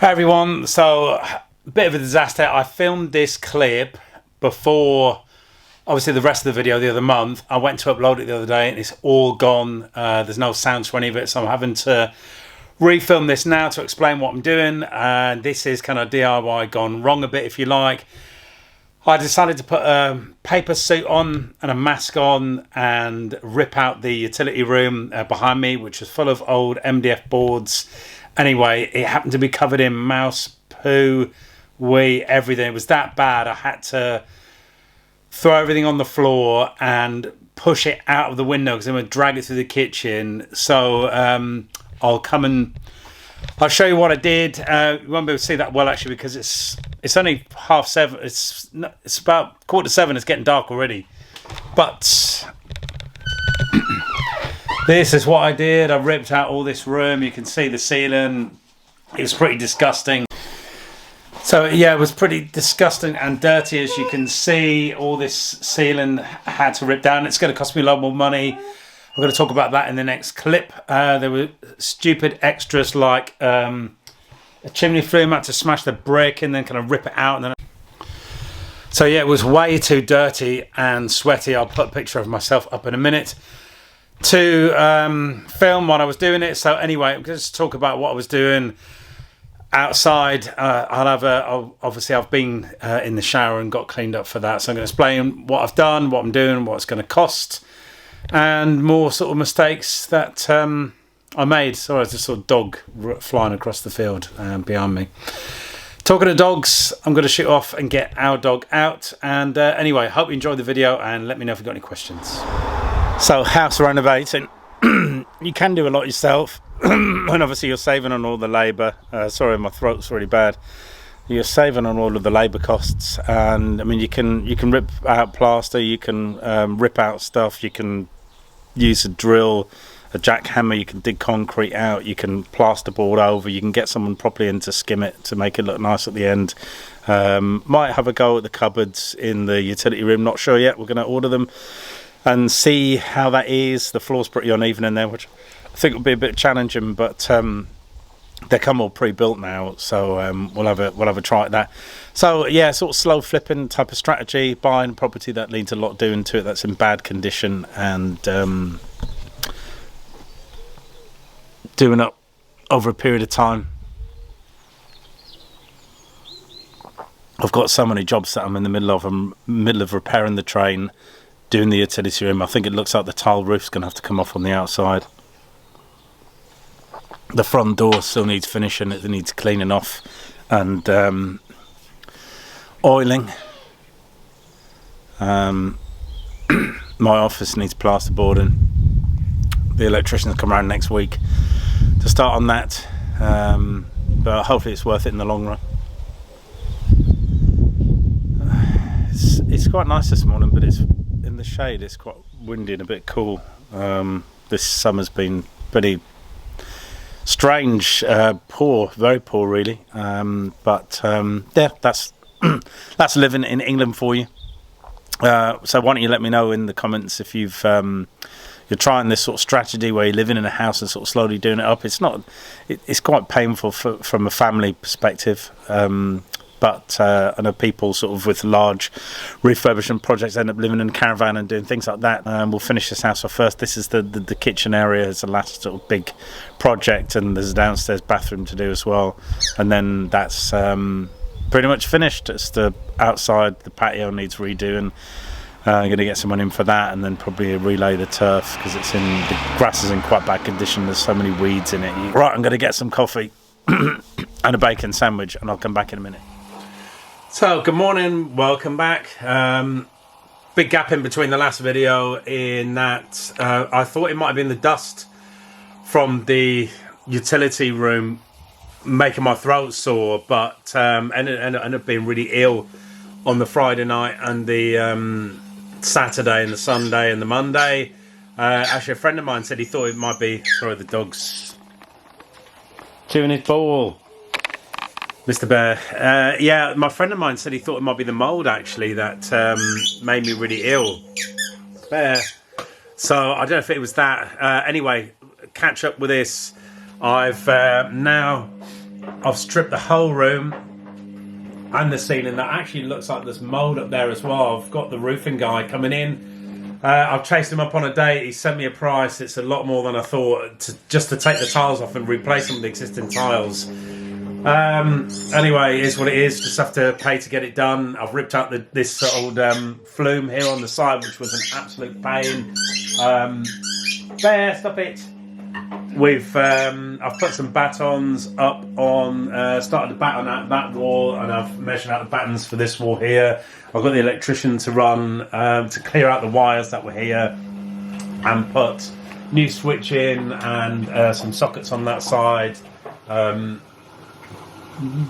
Hi everyone, so a bit of a disaster. I filmed this clip before obviously the rest of the video the other month. I went to upload it the other day and it's all gone. There's no sounds for any of it, so I'm having to refilm this now to explain what I'm doing. And this is kind of DIY gone wrong a bit, if you like. I decided to put a paper suit on and a mask on and rip out the utility room behind me, which was full of old MDF boards. Anyway, it happened to be covered in mouse poo, wee, everything. It was that bad. I had to throw everything on the floor and push it out of the window because I'm going to drag it through the kitchen. So I'll show you what I did. You won't be able to see that well actually because it's only 7:30. It's about 6:45. It's getting dark already. But this is what I did. I ripped out all this room. You can see the ceiling. It was pretty disgusting. So yeah, it was pretty disgusting and dirty, as you can see. All this ceiling had to rip down. It's going to cost me a lot more money. I'm going to talk about that in the next clip. There were stupid extras like a chimney flue. I had to smash the brick and then kind of rip it out. So yeah, it was way too dirty and sweaty. I'll put a picture of myself up in a minute to film while I was doing it. So anyway, I'm going to talk about what I was doing outside. Obviously I've been in the shower and got cleaned up for that. So I'm going to explain what I've done, what I'm doing, what it's going to cost, and more sort of mistakes that I made. Sorry, there's a sort of dog flying across the field behind me. Talking to dogs, I'm going to shoot off and get our dog out. And anyway, hope you enjoyed the video and let me know if you've got any questions. So house renovating, you can do a lot yourself, and obviously you're saving on all the labour. Sorry, my throat's really bad. You're saving on all of the labour costs, and I mean you can rip out plaster, you can rip out stuff, you can use a drill, a jackhammer, you can dig concrete out, you can plasterboard over, you can get someone properly in to skim it to make it look nice at the end. Might have a go at the cupboards in the utility room, not sure yet. We're going to order them and see how that is. The floor's pretty uneven in there, which I think will be a bit challenging, but they come all pre-built now, so we'll have a try at that. So yeah, sort of slow flipping type of strategy, buying property that needs a lot doing to it, that's in bad condition, and doing it over a period of time. I've got so many jobs that I'm in the middle of repairing the train, doing the utility room. I think it looks like the tile roof's going to have to come off on the outside. The front door still needs finishing, it needs cleaning off and oiling. My office needs plasterboarding. The electricians come around next week to start on that, but hopefully it's worth it in the long run. It's quite nice this morning, but it's in the shade. It's quite windy and a bit cool. This summer's been pretty strange, poor, very poor really, but yeah, that's that's living in England for you. So why don't you let me know in the comments if you're trying this sort of strategy where you're living in a house and sort of slowly doing it up. It's quite painful from a family perspective, but I know people sort of with large refurbishment projects end up living in a caravan and doing things like that. We'll finish this house off first. This is the kitchen area. It's the last sort of big project, and there's a downstairs bathroom to do as well. And then that's pretty much finished. It's the outside, the patio needs redoing. I'm going to get someone in for that, and then probably relay the turf because the grass is in quite bad condition. There's so many weeds in it. Right, I'm going to get some coffee and a bacon sandwich, and I'll come back in a minute. So good morning, welcome back. Big gap in between the last video in that I thought it might have been the dust from the utility room making my throat sore, but ended up being really ill on the Friday night and the Saturday and the Sunday and the Monday. Actually, a friend of mine said he thought it might be, sorry, the dog's chewing his ball, Mr. Bear. Yeah, my friend of mine said he thought it might be the mould actually that made me really ill. Bear. So I don't know if it was that. Anyway, catch up with this. I've now I've stripped the whole room and the ceiling. That actually looks like there's mould up there as well. I've got the roofing guy coming in. I've chased him up on a date. He sent me a price. It's a lot more than I thought, just to take the tiles off and replace some of the existing tiles. Anyway, it is what it is. Just have to pay to get it done. I've ripped out this old flume here on the side, which was an absolute pain. Bear, stop it. I've put some batons up on, started to batten out that wall, and I've measured out the battens for this wall here. I've got the electrician to run to clear out the wires that were here and put new switch in and some sockets on that side.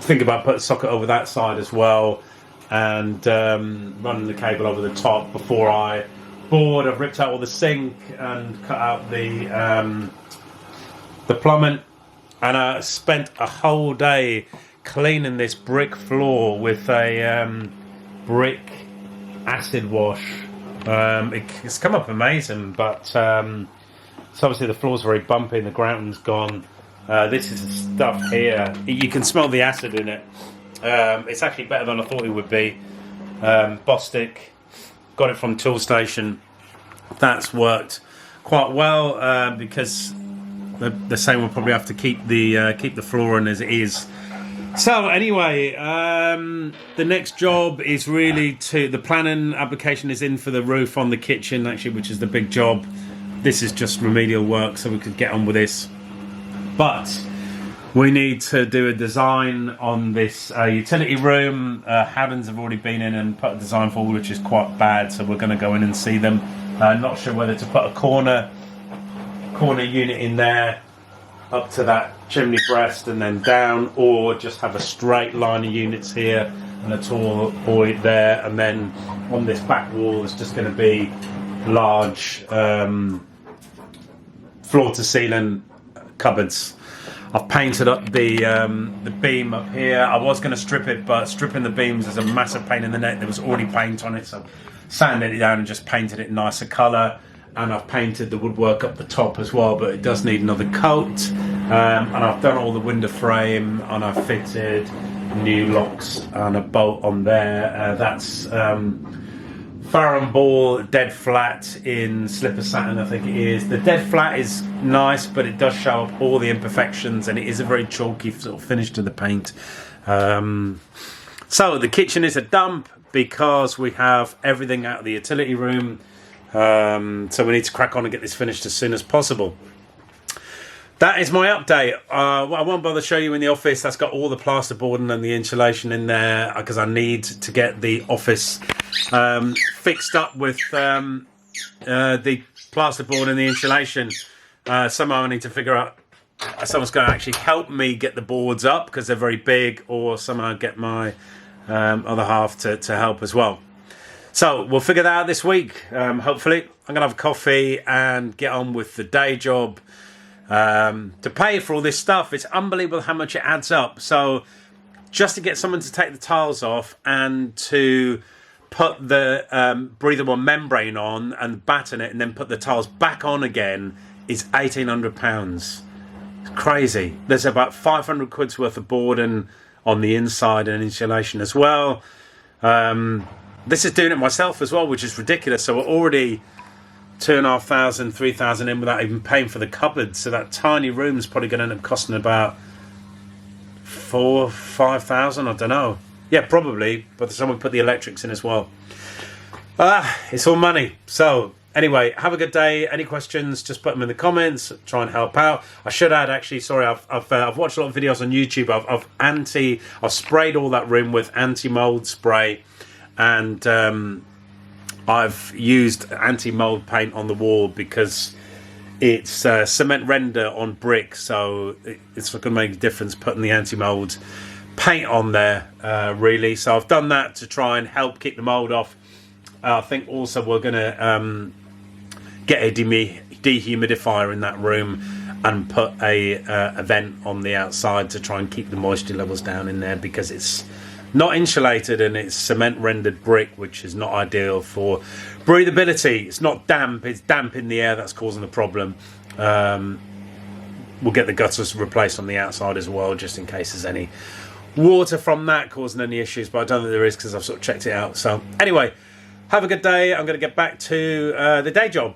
Think about putting a socket over that side as well, and running the cable over the top before I board. I've ripped out all the sink and cut out the plumbing, and I spent a whole day cleaning this brick floor with a brick acid wash. It's come up amazing, but so obviously the floor's very bumpy and the grouting's gone. This is the stuff here. You can smell the acid in it. It's actually better than I thought it would be. Bostik, got it from Toolstation. That's worked quite well because they're saying we'll probably have to keep the flooring as it is. So anyway, the next job is really the planning application is in for the roof on the kitchen, actually, which is the big job. This is just remedial work, so we could get on with this. But we need to do a design on this utility room. Haddons have already been in and put a design forward, which is quite bad, so we're going to go in and see them. Not sure whether to put a corner unit in there up to that chimney breast and then down, or just have a straight line of units here and a tall void there, and then on this back wall is just going to be large floor to ceiling cupboards. I've painted up the beam up here. I was going to strip it, but stripping the beams is a massive pain in the neck. There was already paint on it, so sanded it down and just painted it nicer colour. And I've painted the woodwork up the top as well, but it does need another coat. And I've done all the window frame, and I've fitted new locks and a bolt on there. That's Farron Ball dead flat in slipper satin, I think it is. The dead flat is nice, but it does show up all the imperfections, and it is a very chalky sort of finish to the paint. So the kitchen is a dump because we have everything out of the utility room. So we need to crack on and get this finished as soon as possible. That is my update. I won't bother show you in the office. That's got all the plasterboarding and the insulation in there because I need to get the office fixed up with the plasterboard and the insulation. Somehow I need to figure out someone's going to actually help me get the boards up because they're very big, or somehow get my other half to help as well. So we'll figure that out this week. Hopefully I'm going to have a coffee and get on with the day job. To pay for all this stuff, it's unbelievable how much it adds up. So just to get someone to take the tiles off and to put the breathable membrane on and batten it and then put the tiles back on again is £1,800. It's crazy. There's about 500 quid's worth of boarding on the inside and insulation as well. This is doing it myself as well, which is ridiculous. So we're already 2,500, 3,000 in without even paying for the cupboards. So that tiny room is probably going to end up costing about 4,000, 5,000. I don't know. Yeah, probably. But someone put the electrics in as well. It's all money. So anyway, have a good day. Any questions? Just put them in the comments. Try and help out. I should add, actually, sorry, I've watched a lot of videos on YouTube. I've sprayed all that room with anti-mold spray, and I've used anti-mold paint on the wall because it's cement render on brick, so it's not going to make a difference putting the anti-mold paint on there, really. So I've done that to try and help keep the mold off. I think also we're going to get a dehumidifier in that room and put a vent on the outside to try and keep the moisture levels down in there, because it's not insulated and it's cement rendered brick, which is not ideal for breathability. It's not damp, it's damp in the air that's causing the problem. we'll get the gutters replaced on the outside as well, just in case there's any water from that causing any issues, but I don't think there is because I've sort of checked it out. So anyway, have a good day. I'm going to get back to the day job.